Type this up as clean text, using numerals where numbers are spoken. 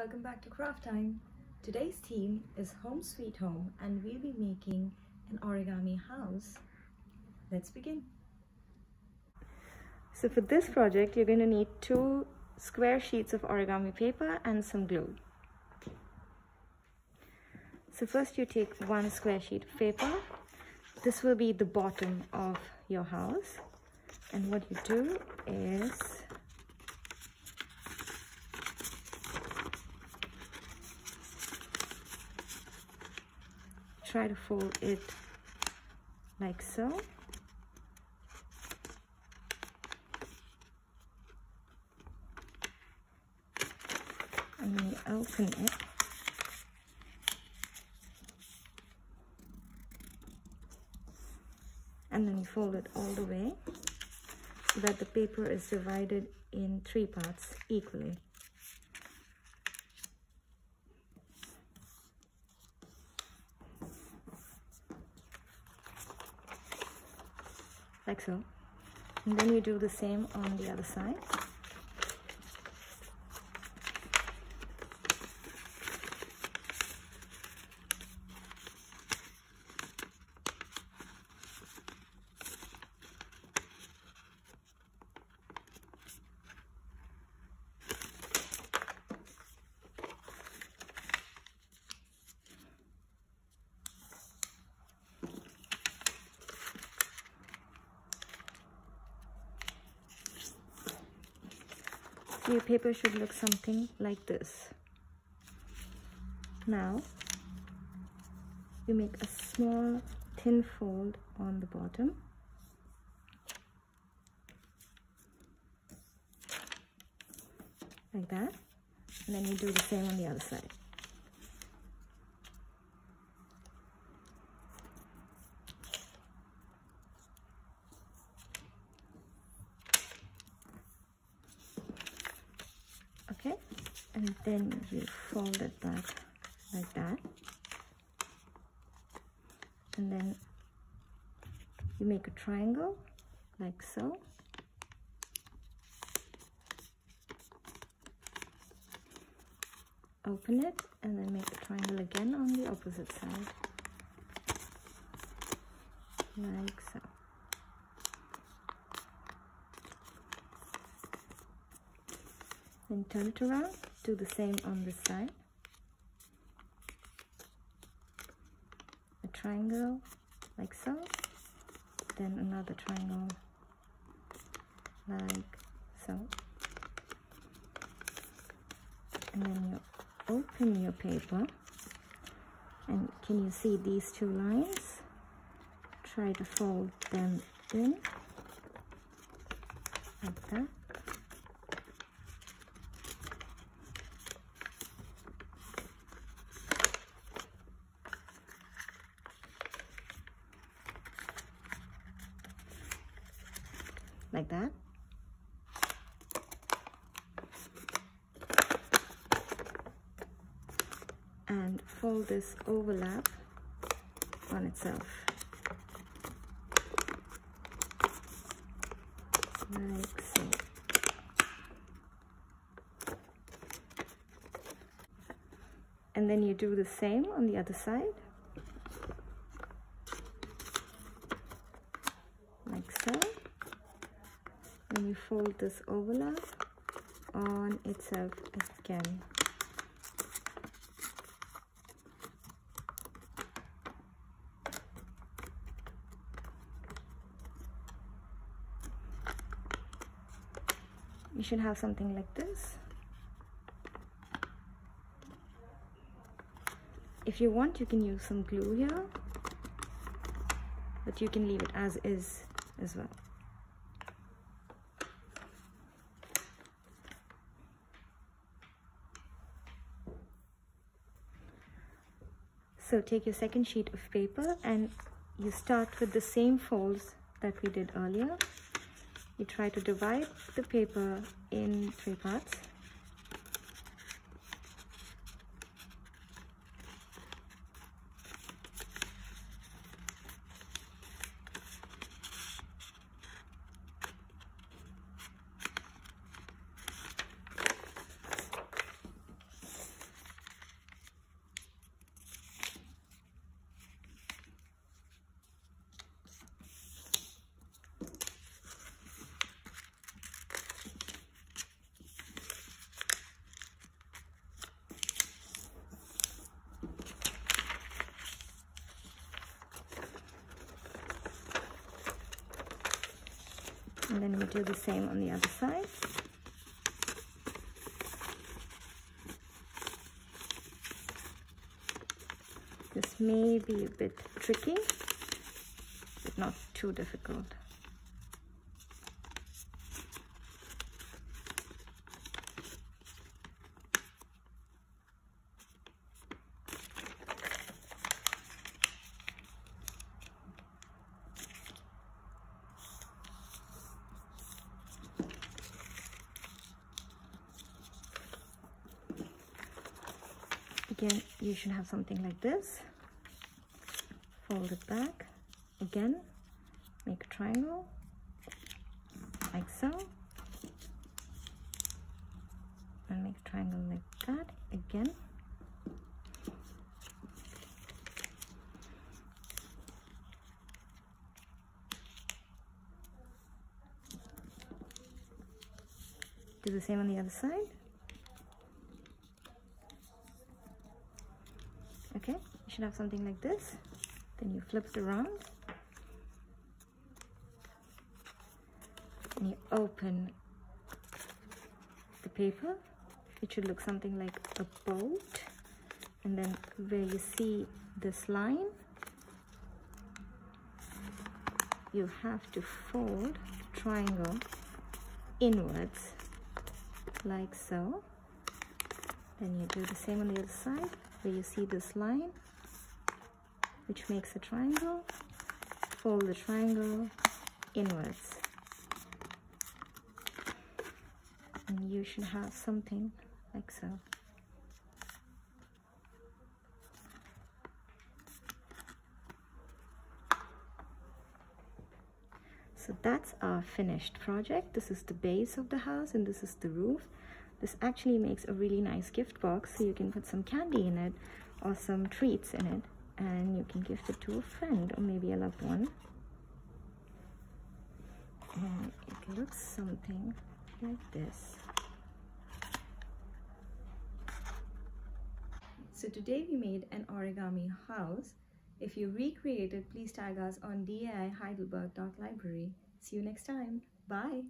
welcome back to Craft Time. Today's theme is Home Sweet Home and we'll be making an origami house. Let's begin. So for this project you're going to need 2 square sheets of origami paper and some glue. So first you take 1 square sheet of paper. This will be the bottom of your house, and what you do is try to fold it like so. And then you open it. And then you fold it all the way so that the paper is divided in 3 parts equally. Like so. And then you do the same on the other side. Your paper should look something like this. Now, you make a small thin fold on the bottom. Like that. And then you do the same on the other side. Okay, and then you fold it back like that, and then you make a triangle like so. Open it and then make a triangle again on the opposite side, like so. Then turn it around, do the same on this side. A triangle like so, then another triangle like so. And then you open your paper, and can you see these 2 lines? Try to fold them in like that. Like that. And fold this overlap on itself. Like so. And then you do the same on the other side. Like so. Then you fold this overlap on itself again. You should have something like this. If you want, you can use some glue here, but you can leave it as is as well. So take your second sheet of paper and you start with the same folds that we did earlier. You try to divide the paper in 3 parts. And then we do the same on the other side. This may be a bit tricky, but not too difficult. Again, you should have something like this. Fold it back. Again, make a triangle, like so. And make a triangle like that, again. Do the same on the other side. Okay, you should have something like this. Then you flip it around and you open the paper. It should look something like a boat, and then where you see this line, you have to fold the triangle inwards like so. Then you do the same on the other side where you see this line which makes a triangle. Fold the triangle inwards, and you should have something like so. So that's our finished project. This is the base of the house and this is the roof. This actually makes a really nice gift box, so you can put some candy in it or some treats in it, and you can gift it to a friend or maybe a loved one. And it looks something like this. So today we made an origami house. If you recreate it, please tag us on dai heidelberg.library. See you next time. Bye.